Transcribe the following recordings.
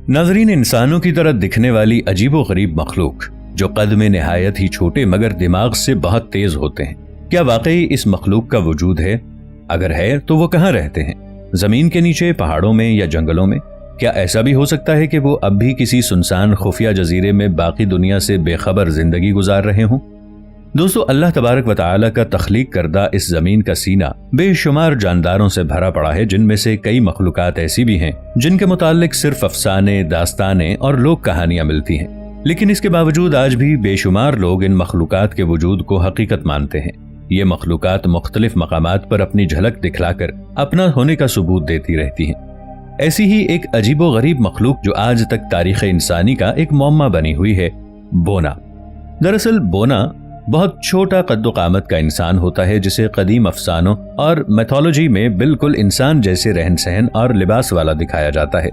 नाज़रीन, इंसानों की तरह दिखने वाली अजीबो गरीब मखलूक जो कद में निहायत ही छोटे मगर दिमाग से बहुत तेज होते हैं, क्या वाकई इस मखलूक का वजूद है? अगर है तो वो कहाँ रहते हैं? जमीन के नीचे, पहाड़ों में या जंगलों में? क्या ऐसा भी हो सकता है कि वो अब भी किसी सुनसान खुफिया जजीरे में बाकी दुनिया से बेखबर जिंदगी गुजार रहे हों? दोस्तों, अल्लाह तबारक व तआला का तख्लीक करदा इस जमीन का सीना बेशुमार जानदारों से भरा पड़ा है, जिनमें से कई मखलूकात ऐसी भी हैं जिनके मुताल्लिक सिर्फ अफसाने, दास्ताने और लोक कहानियां मिलती हैं। लेकिन इसके बावजूद आज भी बेशुमार लोग इन मखलूकात के वजूद को हकीकत मानते हैं। ये मखलूकात मुख्तलिफ मकामात पर अपनी झलक दिखलाकर अपना होने का सबूत देती रहती हैं। ऐसी ही एक अजीबो गरीब मखलूक जो आज तक तारीख इंसानी का एक मौम्मा बनी हुई है, बोना। दरअसल बोना बहुत छोटा कद्दो कामत का इंसान होता है, जिसे कदीम अफसानों और मैथोलॉजी में बिल्कुल इंसान जैसे रहन सहन और लिबास वाला दिखाया जाता है।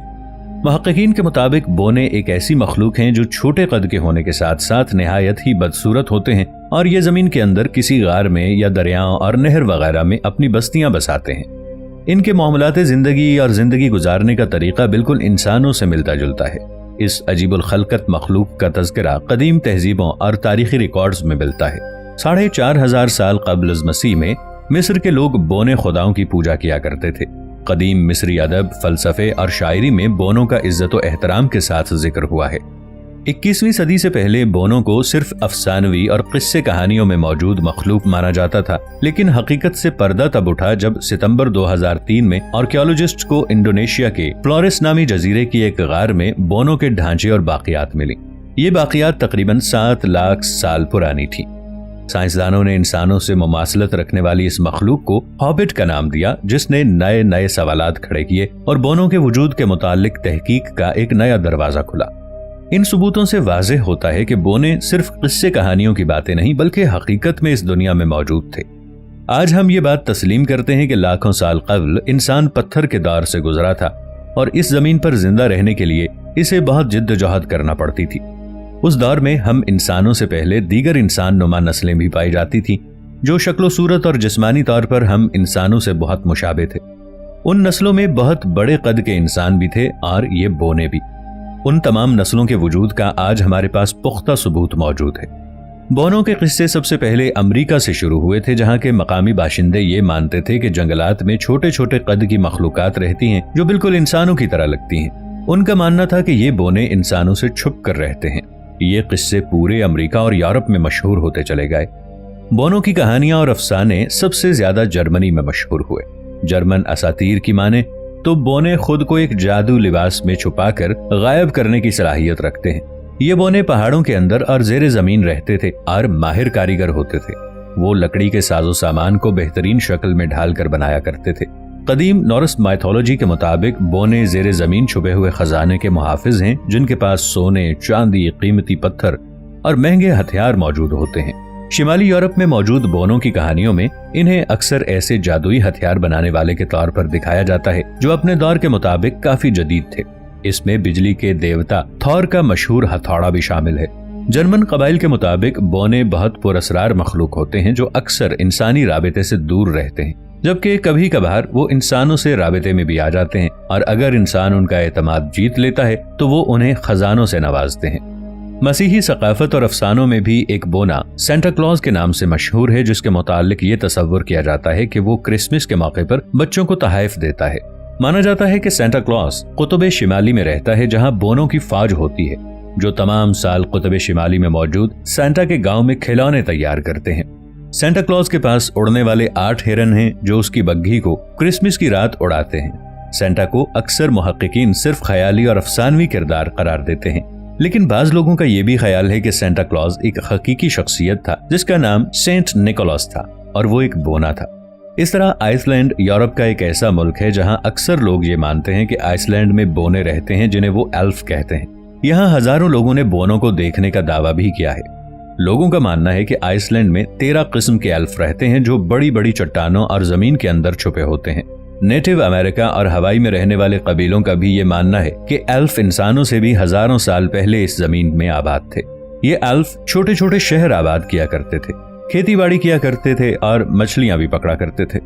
मुहक्किकीन के मुताबिक बोने एक ऐसी मखलूक हैं जो छोटे कद के होने के साथ साथ निहायत ही बदसूरत होते हैं और ये जमीन के अंदर किसी गार में या दरियाओं और नहर वगैरह में अपनी बस्तियां बसाते हैं। इनके मामलाते जिंदगी और जिंदगी गुजारने का तरीका बिल्कुल इंसानों से मिलता जुलता है। इस अजीबुल खलकत मखलूक का तज़किरा कदीम तहजीबों और तारीखी रिकॉर्ड्स में मिलता है। 4500 साल क़ब्ल मसीह में मिस्र के लोग बोने खुदाओं की पूजा किया करते थे। कदीम मिस्री अदब, फलसफे और शायरी में बोनों का इज्जत व एहतराम के साथ जिक्र हुआ है। 21वीं सदी से पहले बोनों को सिर्फ अफसानवी और किस्से कहानियों में मौजूद मखलूक माना जाता था, लेकिन हकीकत से पर्दा तब उठा जब सितंबर 2003 में आर्कियोलॉजिस्ट को इंडोनेशिया के फ्लोरेस नामी जजीरे की एक गार में बोनों के ढांचे और बाकियात मिली। ये बाकियात तकरीबन 7 लाख साल पुरानी थी। साइंसदानों ने इंसानों से मुमासलत रखने वाली इस मखलूक को हॉबिट का नाम दिया, जिसने नए नए सवालात खड़े किए और बोनों के वजूद के मुतालिक तहकीक का एक नया दरवाजा खुला। इन सबूतों से वाज़ेह होता है कि बोने सिर्फ किस्से कहानियों की बातें नहीं बल्कि हकीकत में इस दुनिया में मौजूद थे। आज हम ये बात तस्लीम करते हैं कि लाखों साल कबल इंसान पत्थर के दौर से गुजरा था और इस जमीन पर जिंदा रहने के लिए इसे बहुत जिद्दोजहद करना पड़ती थी। उस दौर में हम इंसानों से पहले दीगर इंसान नुमा नस्लें भी पाई जाती थी जो शक्लो सूरत और जिस्मानी तौर पर हम इंसानों से बहुत मुशाबे थे। उन नस्लों में बहुत बड़े कद के इंसान भी थे और ये बोने भी। उन तमाम नस्लों के वजूद का आज हमारे पास पुख्ता सबूत मौजूद है। बोनों के किस्से सबसे पहले अमेरिका से शुरू हुए थे, जहां के मकामी बाशिंदे ये मानते थे कि जंगलात में छोटे छोटे कद की मखलूकात रहती हैं जो बिल्कुल इंसानों की तरह लगती हैं। उनका मानना था कि ये बोने इंसानों से छुप कर रहते हैं। ये किस्से पूरे अमेरिका और यूरोप में मशहूर होते चले गए। बोनों की कहानियां और अफसाने सबसे ज्यादा जर्मनी में मशहूर हुए। जर्मन असातीर की माने तो बोने खुद को एक जादू लिबास में छुपाकर गायब करने की सलाहियत रखते हैं। ये बोने पहाड़ों के अंदर और जेरे जमीन रहते थे और माहिर कारीगर होते थे। वो लकड़ी के साजो सामान को बेहतरीन शक्ल में ढालकर बनाया करते थे। कदीम नॉर्स माइथोलॉजी के मुताबिक बोने जेरे जमीन छुपे हुए खजाने के मुहाफिज हैं, जिनके पास सोने, चांदी, कीमती पत्थर और महंगे हथियार मौजूद होते हैं। शिमाली यूरोप में मौजूद बोनों की कहानियों में इन्हें अक्सर ऐसे जादुई हथियार बनाने वाले के तौर पर दिखाया जाता है जो अपने दौर के मुताबिक काफी जदीद थे। इसमें बिजली के देवता थॉर का मशहूर हथौड़ा भी शामिल है। जर्मन कबाइल के मुताबिक बोने बहुत पुरअसरार मखलूक होते हैं जो अक्सर इंसानी राबिते से दूर रहते हैं, जबकि कभी कभार वो इंसानों से राबिते में भी आ जाते हैं और अगर इंसान उनका एतमाद जीत लेता है तो वो उन्हें खजानों से नवाजते हैं। मसीही सकाफत और अफसानों में भी एक बोना सेंटा क्लॉज के नाम से मशहूर है, जिसके मुतालिक ये तसव्वुर किया जाता है कि वो क्रिसमस के मौके पर बच्चों को तोहफे देता है। माना जाता है कि सेंटा क्लॉज कुतुब शिमाली में रहता है, जहां बोनों की फौज होती है जो तमाम साल कुतुब शिमाली में मौजूद सेंटा के गांव में खिलौने तैयार करते हैं। सेंटा क्लॉज के पास उड़ने वाले 8 हिरन हैं जो उसकी बग्घी को क्रिसमस की रात उड़ाते हैं। सेंटा को अक्सर मुहक्किकीन सिर्फ ख्याली और अफसानवी किरदार करार देते हैं, लेकिन बाज लोगों का यह भी ख्याल है कि सेंटा क्लॉज एक हकीकी शख्सियत था जिसका नाम सेंट निकोलस था और वो एक बोना था। इस तरह आइसलैंड यूरोप का एक ऐसा मुल्क है जहां अक्सर लोग ये मानते हैं कि आइसलैंड में बोने रहते हैं, जिन्हें वो एल्फ कहते हैं। यहाँ हजारों लोगों ने बोनों को देखने का दावा भी किया है। लोगों का मानना है कि आइसलैंड में 13 किस्म के एल्फ रहते हैं जो बड़ी बड़ी चट्टानों और जमीन के अंदर छुपे होते हैं। नेटिव अमेरिका और हवाई में रहने वाले कबीलों का भी ये मानना है कि एल्फ इंसानों से भी हजारों साल पहले इस जमीन में आबाद थे। ये एल्फ छोटे छोटे शहर आबाद किया करते थे, खेती बाड़ी किया करते थे और मछलियां भी पकड़ा करते थे।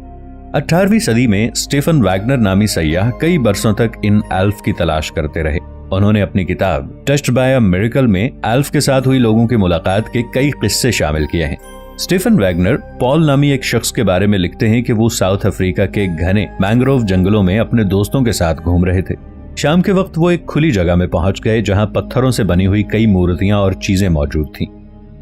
18वीं सदी में स्टीफन वैगनर नामी सयाह कई बरसों तक इन एल्फ की तलाश करते रहे। انہوں نے اپنی کتاب ٹچڈ بائی اے میریکل میں ایلف کے ساتھ ہوئی لوگوں کی ملاقات کے کئی قصے شامل کیے ہیں۔ اسٹیفن ویگنر پال نامی ایک شخص کے بارے میں لکھتے ہیں کہ وہ ساؤتھ افریقہ کے گھنے مینگروو جنگلوں میں اپنے دوستوں کے ساتھ گھوم رہے تھے۔ شام کے وقت وہ ایک کھلی جگہ میں پہنچ گئے جہاں پتھروں سے بنی ہوئی کئی مورتیاں اور چیزیں موجود تھیں۔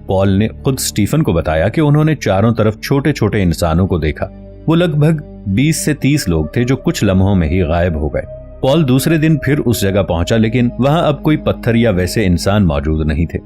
پال نے خود اسٹیفن کو بتایا کہ انہوں نے چاروں طرف چھوٹے چھوٹے انسانوں کو دیکھا۔ وہ لگ بھگ 20 سے 30 لوگ تھے جو کچھ لمحوں میں ہی غائب ہو گئے۔ پال دوسرے دن پھر اس جگہ پہنچا لیکن وہاں اب کوئی پتھر یا ویسے انسان موجود نہیں تھے۔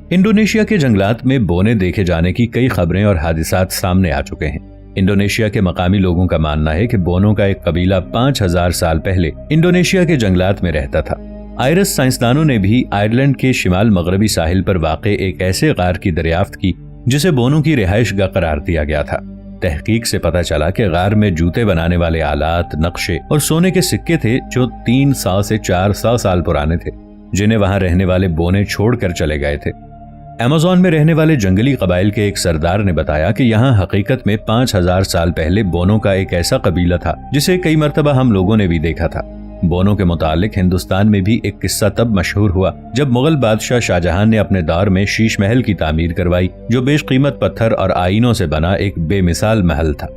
انڈونیشیا کے جنگلات میں بونے دیکھے جانے کی کئی خبریں اور حادثات سامنے آ چکے ہیں۔ انڈونیشیا کے مقامی لوگوں کا ماننا ہے کہ بونوں کا ایک قبیلہ 5000 سال پہلے انڈونیشیا کے جنگلات میں رہتا تھا۔ آئرس سائنسدانوں نے بھی آئرلینڈ کے شمال مغربی ساحل پر واقع ایک ایسے غار کی دریافت کی جسے بونوں کی رہائش گاہ قرار دیا گیا تھا۔ تحقیق سے پتہ چلا کہ غار میں جوتے بنانے والے آلات، نقشے اور سونے کے سکے تھے جو 300 سے 400 سال پرانے تھے، جنہیں وہاں رہنے والے بونے چھوڑ کر چلے گئے تھے۔ ایمیزون میں رہنے والے جنگلی قبائل کے ایک سردار نے بتایا کہ یہاں حقیقت میں 5000 سال پہلے بونوں کا ایک ایسا قبیلہ تھا جسے کئی مرتبہ ہم لوگوں نے بھی دیکھا تھا۔ بونوں کے متعلق ہندوستان میں بھی ایک قصہ تب مشہور ہوا جب مغل بادشاہ شاہجہاں نے اپنے دور میں شیش محل کی تعمیر کروائی، جو بیش قیمت پتھر اور آئینوں سے بنا ایک بے مثال محل تھا۔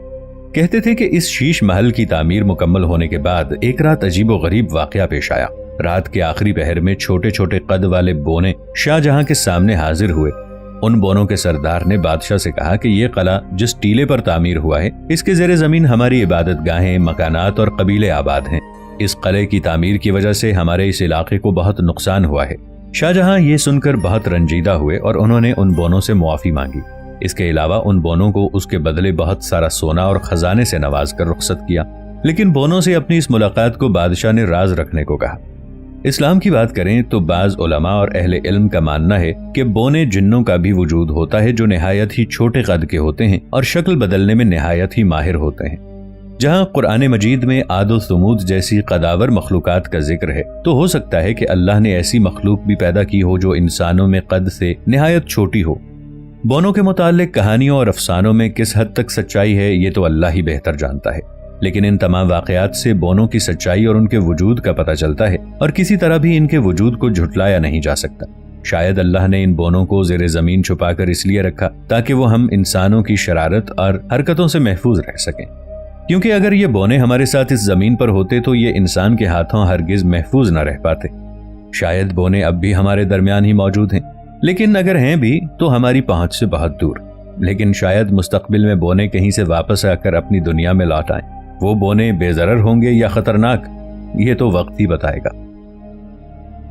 کہتے تھے کہ اس شیش محل کی تعمیر مکمل ہونے کے بعد ایک رات عجیب و غریب واقعہ پیش آیا۔ رات کے آخری پہر میں چھوٹے چھوٹے قد والے بونے شاہجہاں کے سامنے حاضر ہوئے۔ ان بونوں کے سردار نے بادشاہ سے کہا کہ یہ قلعہ جس ٹیلے پر تعمیر ہوا ہے، اس کے زیر زمین ہماری عبادت گاہیں، مکانات اور قبیلے آباد ہیں۔ اس قلعے کی تعمیر کی وجہ سے ہمارے اس علاقے کو بہت نقصان ہوا ہے۔ شاہجہاں یہ سن کر بہت رنجیدہ ہوئے اور انہوں نے ان بونوں سے معافی مانگی۔ اس کے علاوہ ان بونوں کو اس کے بدلے بہت سارا سونا اور خزانے سے نواز کر رخصت کیا، لیکن بونوں سے اپنی اس ملاقات کو بادشاہ نے راز رکھنے کو کہا۔ اسلام کی بات کریں تو بعض علماء اور اہل علم کا ماننا ہے کہ بونے جنوں کا بھی وجود ہوتا ہے جو نہایت ہی چھوٹے قد کے ہوتے ہیں اور شکل بدلنے میں نہایت ہی ماہر ہوتے ہیں۔ جہاں قرآن مجید میں عاد و ثمود جیسی قداور مخلوقات کا ذکر ہے، تو ہو سکتا ہے کہ اللہ نے ایسی مخلوق بھی پیدا کی ہو جو انسانوں میں قد سے نہایت چھوٹی ہو۔ بونوں کے متعلق کہانیوں اور افسانوں میں کس حد تک سچائی ہے یہ تو اللہ ہی بہتر جانتا ہے، لیکن ان تمام واقعات سے بونوں کی سچائی اور ان کے وجود کا پتہ چلتا ہے، اور کسی طرح بھی ان کے وجود کو جھٹلایا نہیں جا سکتا۔ شاید اللہ نے ان بونوں کو زیر زمین چھپا کر اس لیے رکھا تاکہ وہ ہم انسانوں کی شرارت اور حرکتوں سے محفوظ رہ سکیں، کیونکہ اگر یہ بونے ہمارے ساتھ اس زمین پر ہوتے تو یہ انسان کے ہاتھوں ہرگز محفوظ نہ رہ پاتے۔ شاید بونے اب بھی ہمارے درمیان ہی موجود ہیں، لیکن اگر ہیں بھی تو ہماری پہنچ سے بہت دور۔ لیکن شاید مستقبل میں بونے کہیں سے واپس آ کر اپنی دنیا میں لوٹ آئیں۔ وہ بونے بے ضرر ہوں گے یا خطرناک، یہ تو وقت ہی بتائے گا۔